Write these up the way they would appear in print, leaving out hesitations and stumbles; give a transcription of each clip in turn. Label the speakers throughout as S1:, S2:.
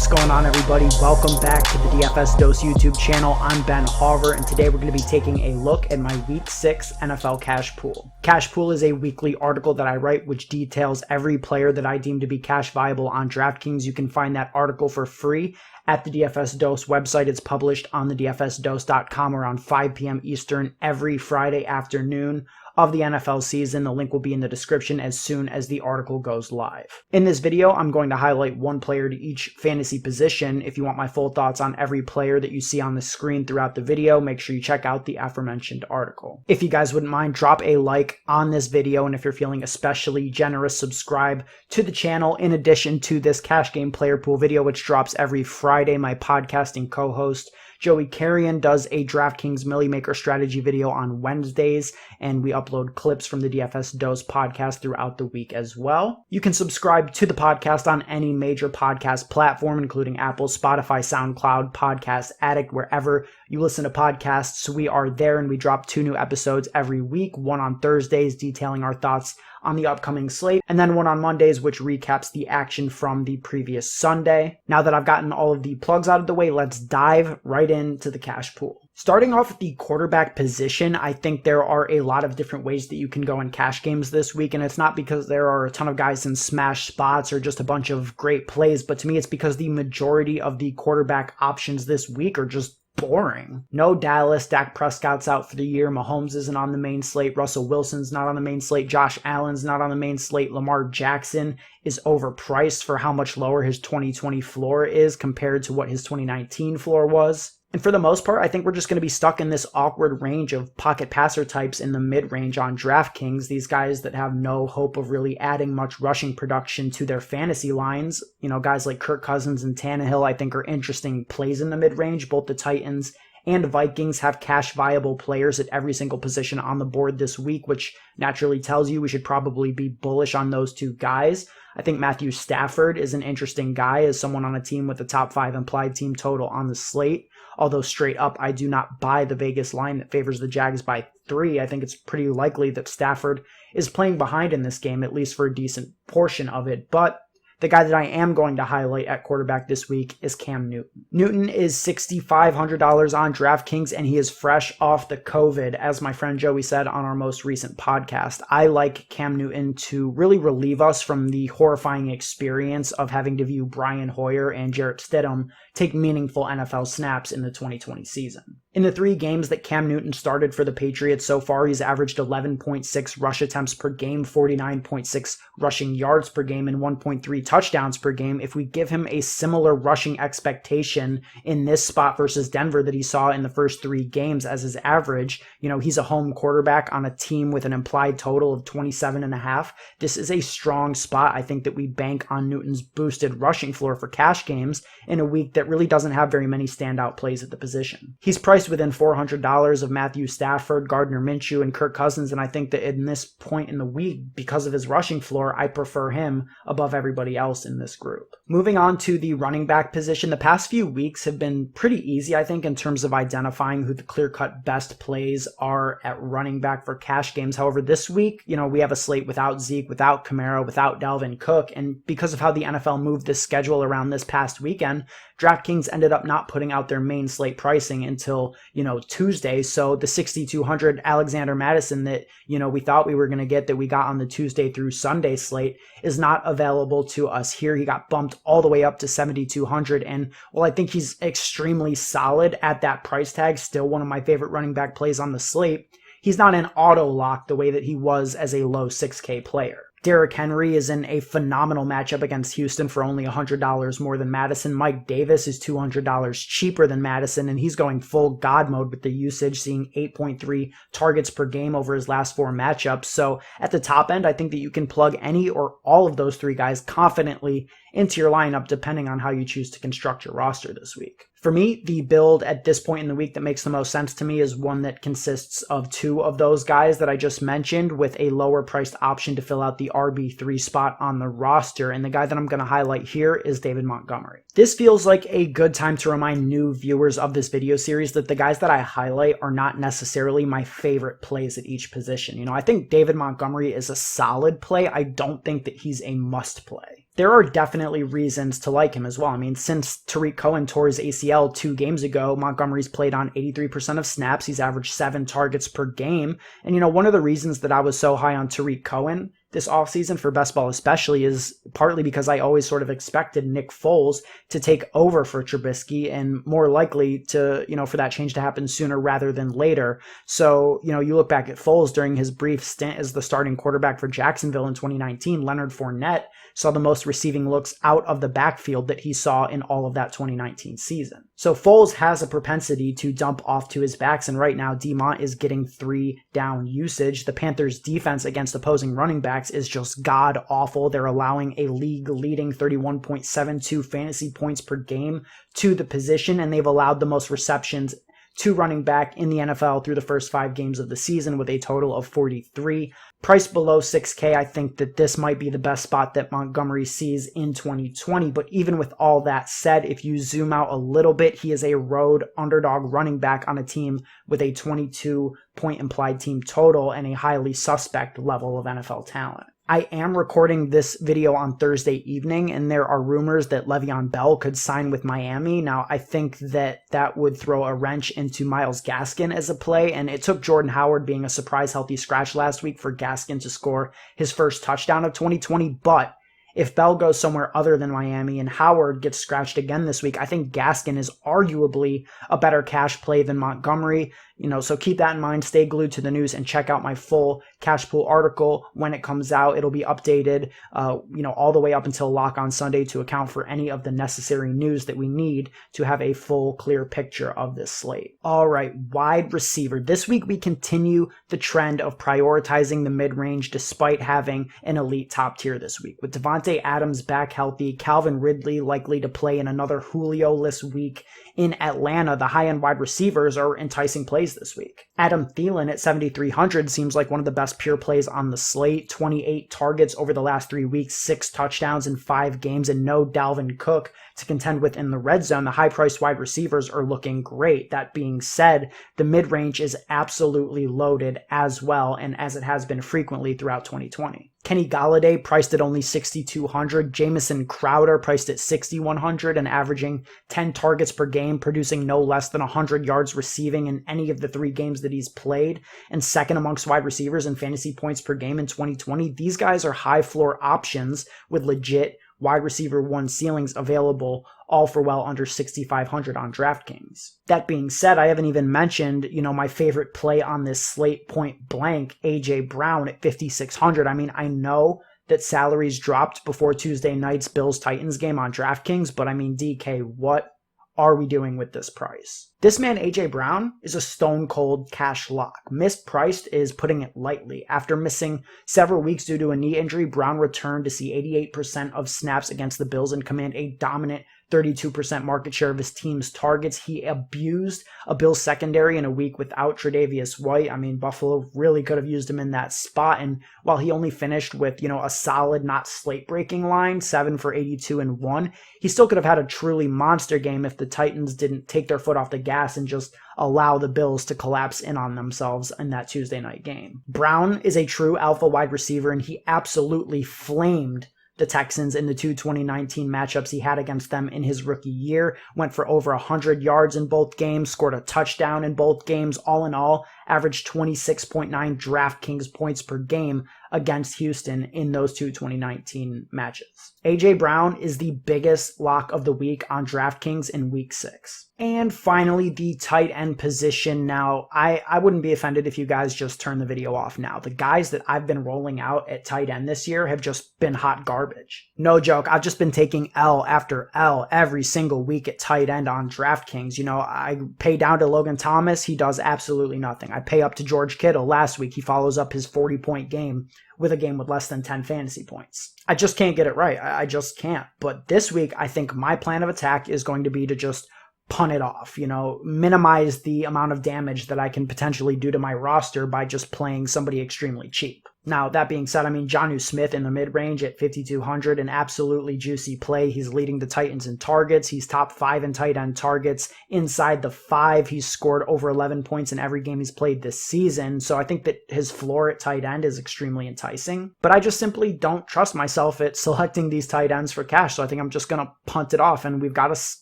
S1: going on, everybody? Welcome back to the DFS Dose YouTube channel. I'm Ben Hauver, and today we're going to be taking a look at my Week 6 NFL Cash Pool. Cash Pool is a weekly article that I write which details every player that I deem to be cash viable on DraftKings. You can find that article for free at the DFS Dose website. It's published on the DFSDose.com around 5 p.m. Eastern every Friday afternoon of the NFL season. The link will be in the description as soon as the article goes live. In this video, I'm going to highlight one player to each fantasy position. If you want my full thoughts on every player that you see on the screen throughout the video, make sure you check out the aforementioned article. If you guys wouldn't mind, drop a like on this video, and if you're feeling especially generous, subscribe to the channel. In addition to this cash game player pool video, which drops every Friday, my podcasting co-host Joey Carrion does a DraftKings Millie Maker strategy video on Wednesdays, and we upload clips from the DFS Dose podcast throughout the week as well. You can subscribe to the podcast on any major podcast platform, including Apple, Spotify, SoundCloud, Podcast Addict, wherever you listen to podcasts. We are there, and we drop 2 new episodes every week, one on Thursdays detailing our thoughts on the upcoming slate, and then one on Mondays, which recaps the action from the previous Sunday. Now that I've gotten all of the plugs out of the way, let's dive right into the cash pool. Starting off with the quarterback position, I think there are a lot of different ways that you can go in cash games this week, and it's not because there are a ton of guys in smash spots or just a bunch of great plays, but to me it's because the majority of the quarterback options this week are just boring. No Dallas, Dak Prescott's out for the year, Mahomes isn't on the main slate, Russell Wilson's not on the main slate, Josh Allen's not on the main slate, Lamar Jackson is overpriced for how much lower his 2020 floor is compared to what his 2019 floor was. And for the most part, I think we're just going to be stuck in this awkward range of pocket passer types in the mid-range on DraftKings. These guys that have no hope of really adding much rushing production to their fantasy lines. You know, guys like Kirk Cousins and Tannehill, I think, are interesting plays in the mid-range. Both the Titans and Vikings have cash viable players at every single position on the board this week, which naturally tells you we should probably be bullish on those two guys. I think Matthew Stafford is an interesting guy as someone on a team with a top 5 implied team total on the slate. Although straight up, I do not buy the Vegas line that favors the Jags by 3. I think it's pretty likely that Stafford is playing behind in this game, at least for a decent portion of it. But the guy that I am going to highlight at quarterback this week is Cam Newton. Newton is $6,500 on DraftKings, and he is fresh off the COVID, as my friend Joey said on our most recent podcast. I like Cam Newton to really relieve us from the horrifying experience of having to view Brian Hoyer and Jarrett Stidham take meaningful NFL snaps in the 2020 season. In the 3 games that Cam Newton started for the Patriots so far, he's averaged 11.6 rush attempts per game, 49.6 rushing yards per game, and 1.3 touchdowns per game. If we give him a similar rushing expectation in this spot versus Denver that he saw in the first 3 games as his average, you know, he's a home quarterback on a team with an implied total of 27.5. This is a strong spot. I think that we bank on Newton's boosted rushing floor for cash games in a week that really doesn't have very many standout plays at the position. He's priced within $400 of Matthew Stafford, Gardner Minshew, and Kirk Cousins, and I think that in this point in the week, because of his rushing floor, I prefer him above everybody else in this group. Moving on to the running back position, the past few weeks have been pretty easy, I think, in terms of identifying who the clear-cut best plays are at running back for cash games. However, this week, you know, we have a slate without Zeke, without Kamara, without Dalvin Cook, and because of how the NFL moved this schedule around this past weekend, DraftKings ended up not putting out their main slate pricing until, you know, Tuesday. So the 6,200 Alexander Madison that, you know, we thought we were going to get, that we got on the Tuesday through Sunday slate, is not available to us here. He got bumped all the way up to 7,200. And while I think he's extremely solid at that price tag, still one of my favorite running back plays on the slate, he's not an auto lock the way that he was as a low 6K player. Derrick Henry is in a phenomenal matchup against Houston for only $100 more than Madison. Mike Davis is $200 cheaper than Madison, and he's going full God mode with the usage, seeing 8.3 targets per game over his last 4 matchups. So at the top end, I think that you can plug any or all of those 3 guys confidently into your lineup depending on how you choose to construct your roster this week. For me, the build at this point in the week that makes the most sense to me is one that consists of 2 of those guys that I just mentioned with a lower priced option to fill out the RB3 spot on the roster. And the guy that I'm going to highlight here is David Montgomery. This feels like a good time to remind new viewers of this video series that the guys that I highlight are not necessarily my favorite plays at each position. You know, I think David Montgomery is a solid play. I don't think that he's a must play. there are definitely reasons to like him as well. I mean, since Tariq Cohen tore his ACL 2 games ago, Montgomery's played on 83% of snaps. He's averaged 7 targets per game. And, one of the reasons that I was so high on Tariq Cohen this offseason for best ball especially is partly because I always sort of expected Nick Foles to take over for Trubisky and more likely to, for that change to happen sooner rather than later. So, you look back at Foles during his brief stint as the starting quarterback for Jacksonville in 2019, Leonard Fournette saw the most receiving looks out of the backfield that he saw in all of that 2019 season. So Foles has a propensity to dump off to his backs, and right now DeMont is getting 3 down usage. The Panthers' defense against opposing running backs is just god-awful. They're allowing a league-leading 31.72 fantasy points per game to the position, and they've allowed the most receptions to running back in the NFL through the first 5 games of the season with a total of 43. Priced below 6K, I think that this might be the best spot that Montgomery sees in 2020. But even with all that said, if you zoom out a little bit, he is a road underdog running back on a team with a 22-point implied team total and a highly suspect level of NFL talent. I am recording this video on Thursday evening, and there are rumors that Le'Veon Bell could sign with Miami. Now, I think that would throw a wrench into Myles Gaskin as a play, and it took Jordan Howard being a surprise healthy scratch last week for Gaskin to score his first touchdown of 2020, but if Bell goes somewhere other than Miami and Howard gets scratched again this week, I think Gaskin is arguably a better cash play than Montgomery. So keep that in mind. Stay glued to the news and check out my full cash pool article when it comes out. It'll be updated, all the way up until lock on Sunday to account for any of the necessary news that we need to have a full, clear picture of this slate. All right, wide receiver. This week we continue the trend of prioritizing the mid-range despite having an elite top tier this week. With Devontae Adams back healthy, Calvin Ridley likely to play in another Julio-less week in Atlanta, the high-end wide receivers are enticing plays this week. Adam Thielen at 7,300 seems like one of the best pure plays on the slate. 28 targets over the last 3 weeks, 6 touchdowns in 5 games, and no Dalvin Cook to contend with in the red zone. The high-priced wide receivers are looking great. That being said, the mid-range is absolutely loaded as well, and as it has been frequently throughout 2020. Kenny Golladay priced at only 6,200. Jamison Crowder priced at 6,100 and averaging 10 targets per game, producing no less than 100 yards receiving in any of the 3 games that he's played, and second amongst wide receivers in fantasy points per game in 2020. These guys are high floor options with legit wide receiver 1 ceilings available, all for well under 6,500 on DraftKings. That being said, I haven't even mentioned, my favorite play on this slate point blank, AJ Brown at 5,600. I mean, I know that salaries dropped before Tuesday night's Bills-Titans game on DraftKings, but I mean, DK, what are we doing with this price? This man, AJ Brown, is a stone cold cash lock. Mispriced is putting it lightly. After missing several weeks due to a knee injury, Brown returned to see 88% of snaps against the Bills and command a dominant 32% market share of his team's targets. He abused a Bills secondary in a week without Tre'Davious White. I mean, Buffalo really could have used him in that spot. And while he only finished with, a solid, not slate-breaking line, 7 for 82 and 1, he still could have had a truly monster game if the Titans didn't take their foot off the gas and just allow the Bills to collapse in on themselves in that Tuesday night game. Brown is a true alpha wide receiver, and he absolutely flamed the Texans in the 2 2019 matchups he had against them in his rookie year. Went for over 100 yards in both games, scored a touchdown in both games. All in all, averaged 26.9 DraftKings points per game against Houston in those 2 2019 matches. AJ Brown is the biggest lock of the week on DraftKings in week 6. And finally, the tight end position. Now, I wouldn't be offended if you guys just turn the video off now. The guys that I've been rolling out at tight end this year have just been hot garbage. No joke, I've just been taking L after L every single week at tight end on DraftKings. I pay down to Logan Thomas. He does absolutely nothing. I pay up to George Kittle. Last week, he follows up his 40-point game with a game with less than 10 fantasy points. I just can't get it right. I just can't. But this week, I think my plan of attack is going to be to just punt it off, minimize the amount of damage that I can potentially do to my roster by just playing somebody extremely cheap. Now, that being said, I mean, Jonnu Smith in the mid-range at 5,200, an absolutely juicy play. He's leading the Titans in targets. He's top 5 in tight end targets. Inside the 5, he's scored over 11 points in every game he's played this season. So I think that his floor at tight end is extremely enticing. But I just simply don't trust myself at selecting these tight ends for cash. So I think I'm just going to punt it off. And we've got a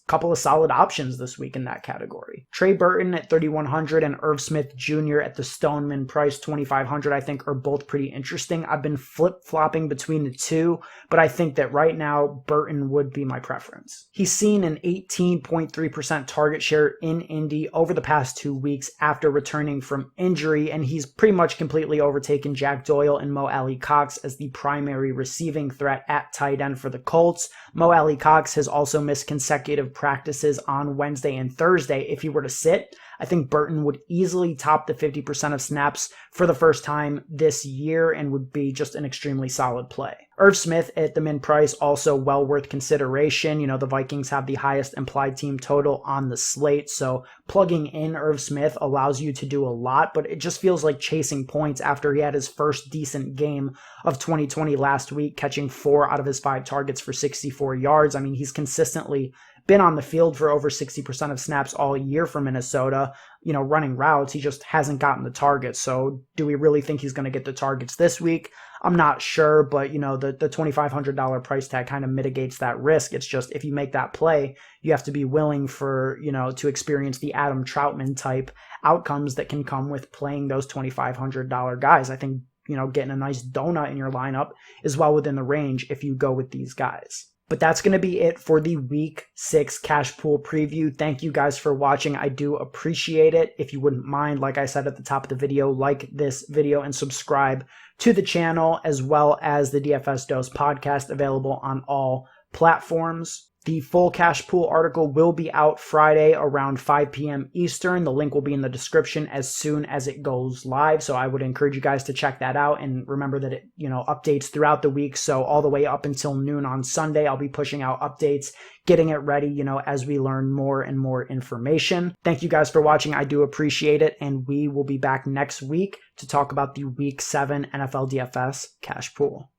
S1: couple of solid options this week in that category. Trey Burton at 3,100 and Irv Smith Jr. at the Stoneman price 2,500, I think, are both pretty interesting. I've been flip-flopping between the two, but I think that right now Burton would be my preference. He's seen an 18.3% target share in Indy over the past 2 weeks after returning from injury, and he's pretty much completely overtaken Jack Doyle and Mo Alley-Cox as the primary receiving threat at tight end for the Colts. Mo Alley-Cox has also missed consecutive practices on Wednesday and Thursday. If he were to sit, I think Burton would easily top the 50% of snaps for the first time this year and would be just an extremely solid play. Irv Smith at the min price, also well worth consideration. You know, the Vikings have the highest implied team total on the slate, so plugging in Irv Smith allows you to do a lot, but it just feels like chasing points after he had his first decent game of 2020 last week, catching 4 out of his 5 targets for 64 yards. I mean, he's consistently been on the field for over 60% of snaps all year for Minnesota, you know, running routes. He just hasn't gotten the targets. So do we really think he's going to get the targets this week? I'm not sure, but you know, the $2,500 price tag kind of mitigates that risk. It's just, if you make that play, you have to be willing for, you know, to experience the Adam Troutman type outcomes that can come with playing those $2,500 guys. I think, you know, getting a nice donut in your lineup is well within the range if you go with these guys. But that's going to be it for the Week 6 Cash Pool preview. Thank you guys for watching. I do appreciate it. If you wouldn't mind, like I said at the top of the video, like this video and subscribe to the channel, as well as the DFS Dose podcast, available on all platforms. The full Cash Pool article will be out Friday around 5 p.m. Eastern. The link will be in the description as soon as it goes live. So I would encourage you guys to check that out, and remember that it, you know, updates throughout the week. So all the way up until noon on Sunday, I'll be pushing out updates, getting it ready, you know, as we learn more and more information. Thank you guys for watching. I do appreciate it. And we will be back next week to talk about the Week 7 NFL DFS Cash Pool.